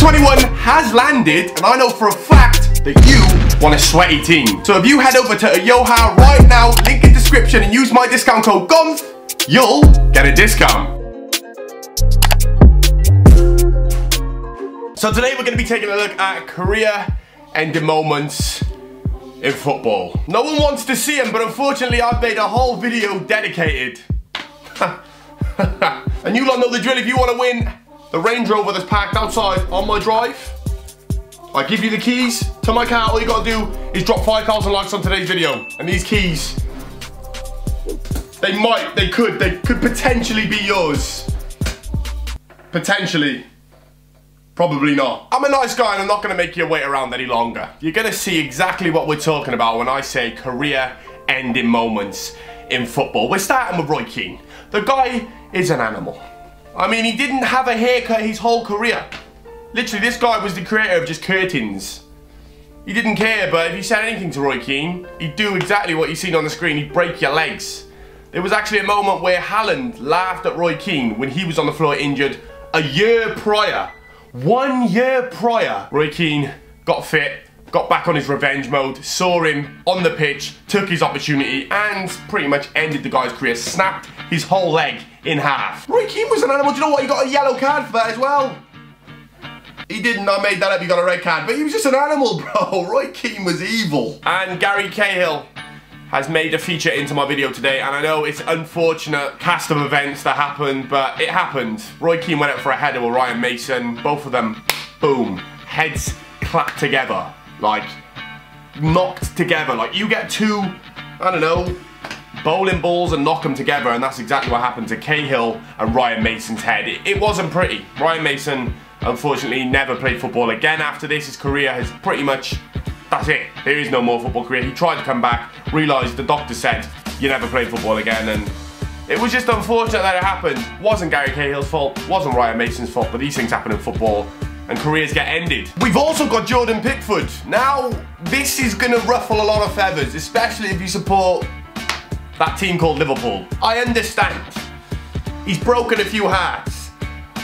21 has landed, and I know for a fact that you want a sweaty team. So if you head over to Yoha right now, link in description, and use my discount code Gonth, you'll get a discount. So today we're going to be taking a look at career-ending moments in football. No one wants to see them, but unfortunately I've made a whole video dedicated. And you lot know the drill. If you want to win the Range Rover that's parked outside on my drive, I give you the keys to my car. All you got to do is drop 5,000 likes on today's video. And these keys, they could potentially be yours. Potentially. Probably not. I'm a nice guy and I'm not going to make you wait around any longer. You're going to see exactly what we're talking about when I say career-ending moments in football. We're starting with Roy Keane. The guy is an animal. I mean, he didn't have a haircut his whole career. Literally, this guy was the creator of just curtains. He didn't care, but if you said anything to Roy Keane, he'd do exactly what you've seen on the screen. He'd break your legs. There was actually a moment where Haaland laughed at Roy Keane when he was on the floor injured a year prior. 1 year prior, Roy Keane got fit, got back on his revenge mode, saw him on the pitch, took his opportunity, and pretty much ended the guy's career, snapped his whole leg in half. Roy Keane was an animal. Do you know what? He got a yellow card for that as well. He didn't, I made that up, he got a red card, but he was just an animal, bro. Roy Keane was evil. And Gary Cahill has made a feature into my video today, and I know it's unfortunate cast of events that happened, but it happened. Roy Keane went out for a header with Ryan Mason. Both of them, boom, heads clapped together, like knocked together. Like you get two, I don't know, bowling balls and knock them together, and that's exactly what happened to Cahill and Ryan Mason's head. It wasn't pretty. Ryan Mason, unfortunately, never played football again after this. His career has pretty much, that's it. There is no more football career. He tried to come back, realised the doctor said, you never play football again, and it was just unfortunate that it happened. Wasn't Gary Cahill's fault, wasn't Ryan Mason's fault, but these things happen in football, and careers get ended. We've also got Jordan Pickford. Now, this is gonna ruffle a lot of feathers, especially if you support that team called Liverpool. I understand. He's broken a few hearts.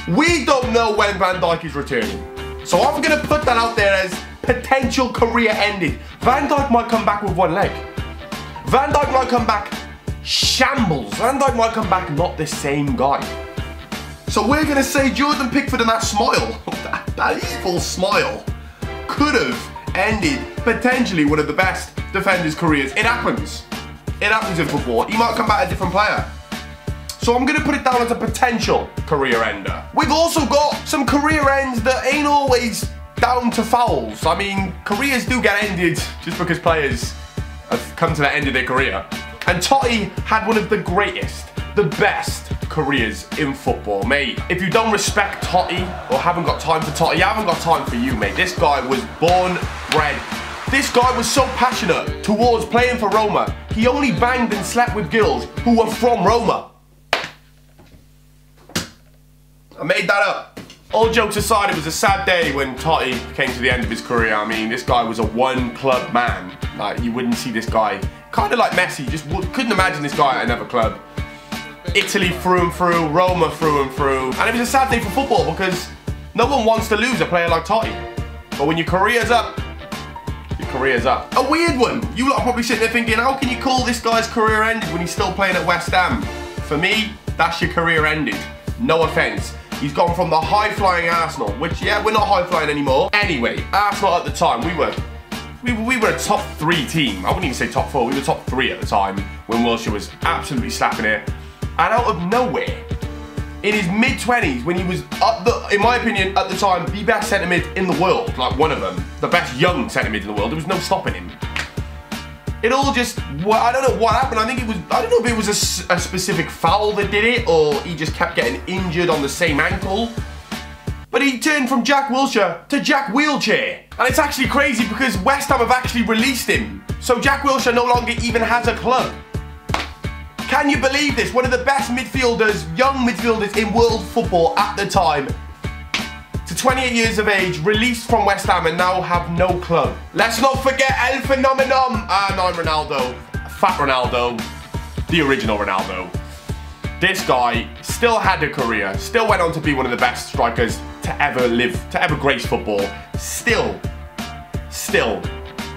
We don't know when Van Dijk is returning. So I'm gonna put that out there as potential career ended. Van Dijk might come back with one leg. Van Dijk might come back shambles. Van Dijk might come back not the same guy. So we're gonna say Jordan Pickford and that smile, that evil smile, could have ended potentially one of the best defenders' careers. It happens. It happens in football. He might come back a different player. So I'm gonna put it down as a potential career ender. We've also got some career ends that ain't always down to fouls. I mean, careers do get ended just because players have come to the end of their career. And Totti had one of the greatest, the best careers in football, mate. If you don't respect Totti or haven't got time for Totti, you haven't got time for you, mate. This guy was born, bred. This guy was so passionate towards playing for Roma. He only banged and slept with girls who were from Roma. I made that up. All jokes aside, it was a sad day when Totti came to the end of his career. I mean, this guy was a one-club man. Like, you wouldn't see this guy, kind of like Messi, just couldn't imagine this guy at another club. Italy through and through, Roma through and through. And it was a sad day for football because no one wants to lose a player like Totti. But when your career's up, your career's up. A weird one. You lot are probably sitting there thinking, how can you call this guy's career ended when he's still playing at West Ham? For me, that's your career ended. No offence. He's gone from the high-flying Arsenal, which, yeah, we're not high-flying anymore. Anyway, Arsenal at the time, we were a top 3 team. I wouldn't even say top 4, we were top 3 at the time when Wilshere was absolutely slapping it. And out of nowhere, in his mid-20s, when he was, in my opinion, at the time, the best centre-mid in the world, like one of them, the best young centre-mid in the world, there was no stopping him. It all just, well, I don't know what happened. I think it was, I don't know if it was a specific foul that did it, or he just kept getting injured on the same ankle. But he turned from Jack Wilshere to Jack Wheelchair. And it's actually crazy because West Ham have actually released him. So Jack Wilshere no longer even has a club. Can you believe this? One of the best midfielders, young midfielders in world football at the time, to 28 years of age, released from West Ham and now have no club. Let's not forget El Phenomenon. I'm Ronaldo. Fat Ronaldo. The original Ronaldo. This guy still had a career, still went on to be one of the best strikers to ever live, to ever grace football. Still,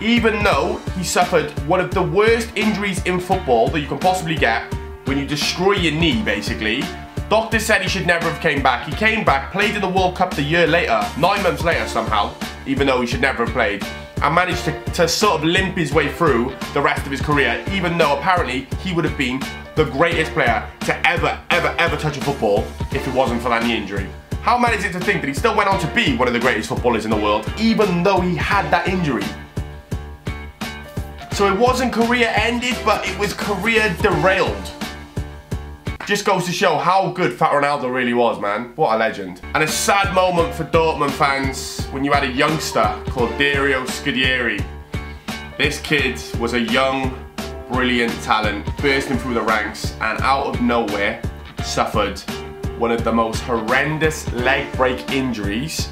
even though he suffered one of the worst injuries in football that you can possibly get, when you destroy your knee, basically, doctors said he should never have came back. He came back, played in the World Cup the year later, 9 months later somehow, even though he should never have played, and managed to sort of limp his way through the rest of his career, even though apparently he would have been the greatest player to ever touch a football if it wasn't for that knee injury. How mad is it to think that he still went on to be one of the greatest footballers in the world, even though he had that injury? So it wasn't career ended, but it was career derailed. Just goes to show how good Fat Ronaldo really was, man. What a legend. And a sad moment for Dortmund fans when you had a youngster called Dario Scudieri. This kid was a young, brilliant talent, bursting through the ranks, and out of nowhere suffered one of the most horrendous leg break injuries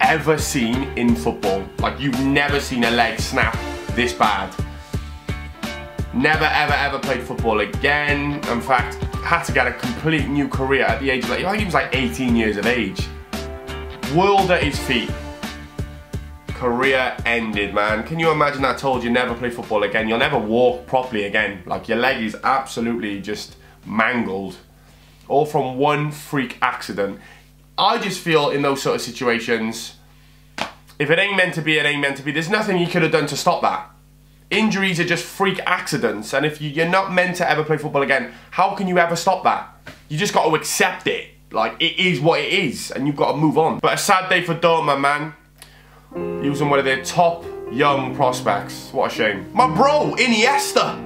ever seen in football. Like, you've never seen a leg snap this bad. Never ever played football again. In fact, had to get a complete new career at the age of, I think he was like 18 years of age. World at his feet. Career ended, man. Can you imagine that? Told you never play football again, you'll never walk properly again. Like, your leg is absolutely just mangled. All from one freak accident. I just feel in those sort of situations, if it ain't meant to be, it ain't meant to be. There's nothing you could have done to stop that. Injuries are just freak accidents, and if you're not meant to ever play football again, how can you ever stop that? You just got to accept it. Like, it is what it is, and you've got to move on. But a sad day for Dortmund, man. Using one of their top young prospects. What a shame. My bro, Iniesta.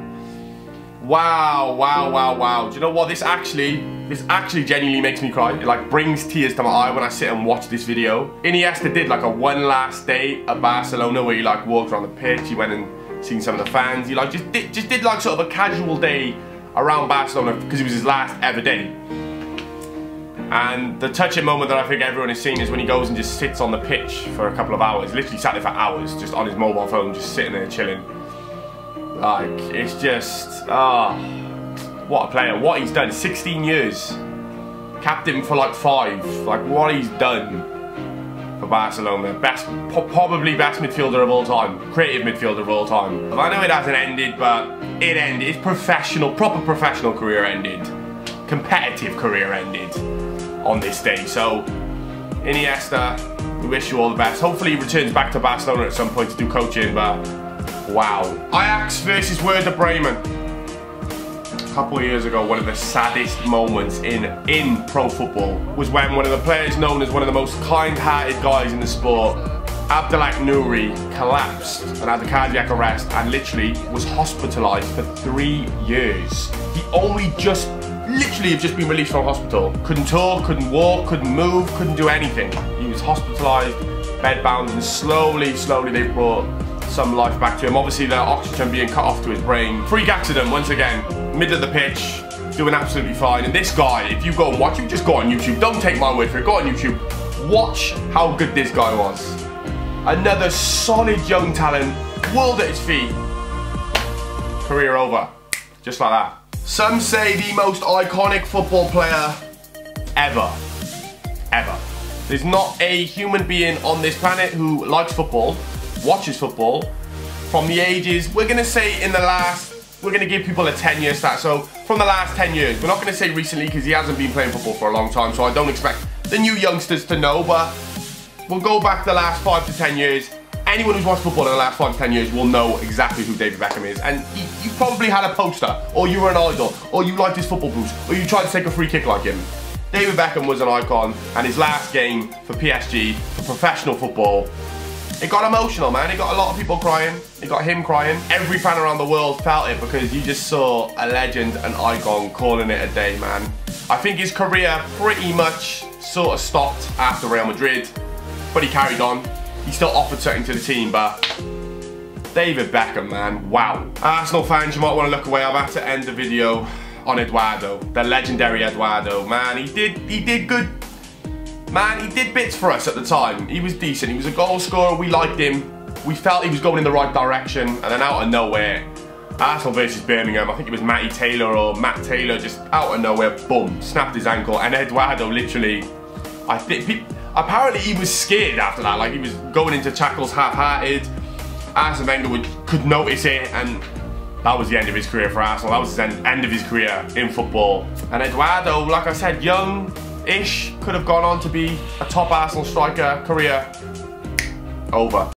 Wow. Do you know what? This actually genuinely makes me cry. It like brings tears to my eye when I sit and watch this video. Iniesta did like a one last day at Barcelona where he like walked around the pitch. He went and seen some of the fans. He like just did like sort of a casual day around Barcelona because it was his last ever day. And the touching moment that I think everyone has seen is when he goes and just sits on the pitch for a couple of hours. Literally sat there for hours, just on his mobile phone, just sitting there chilling. Like, it's just, what a player, what he's done. 16 years, captain for like 5. Like, what he's done for Barcelona. Probably best midfielder of all time, creative midfielder of all time. I know it hasn't ended, but it ended. His professional, proper professional career ended. Competitive career ended on this day. So, Iniesta, we wish you all the best. Hopefully he returns back to Barcelona at some point to do coaching, but wow. Ajax versus Werder Bremen. A couple of years ago, one of the saddest moments in pro football was when one of the players known as one of the most kind-hearted guys in the sport, Abdelak Nouri, collapsed and had a cardiac arrest and literally was hospitalised for 3 years. He only literally had just been released from hospital. Couldn't talk, couldn't walk, couldn't move, couldn't do anything. He was hospitalised, bedbound, and slowly they brought some life back to him. Obviously the oxygen being cut off to his brain. Freak accident once again, middle of the pitch, doing absolutely fine. And this guy, if you go and watch him, just go on YouTube. Don't take my word for it, go on YouTube. Watch how good this guy was. Another solid young talent, world at his feet. Career over, just like that. Some say the most iconic football player ever. There's not a human being on this planet who likes football, watches football, from the ages, we're gonna say in the last, we're gonna give people a 10-year stat, so from the last 10 years, we're not gonna say recently because he hasn't been playing football for a long time, so I don't expect the new youngsters to know, but we'll go back the last 5 to 10 years. Anyone who's watched football in the last 5 to 10 years will know exactly who David Beckham is, and you probably had a poster, or you were an idol, or you liked his football boots, or you tried to take a free kick like him. David Beckham was an icon, and his last game for PSG, for professional football, it got emotional, man. It got a lot of people crying. It got him crying. Every fan around the world felt it because you just saw a legend, an icon, calling it a day, man. I think his career pretty much sort of stopped after Real Madrid, but he carried on. He still offered something to the team, but David Beckham, man, wow. Arsenal fans, you might want to look away. I've had to end the video on Eduardo, the legendary Eduardo. Man, he did good. Man, he did bits for us at the time. He was decent. He was a goal scorer. We liked him. We felt he was going in the right direction. And then out of nowhere, Arsenal versus Birmingham, I think it was Matt Taylor, just out of nowhere, boom, snapped his ankle. And Eduardo literally, I apparently he was scared after that, like he was going into tackles half-hearted. Arsene Wenger could notice it, and that was the end of his career for Arsenal. That was the end of his career in football. And Eduardo, like I said, young-ish, could have gone on to be a top Arsenal striker. Career over.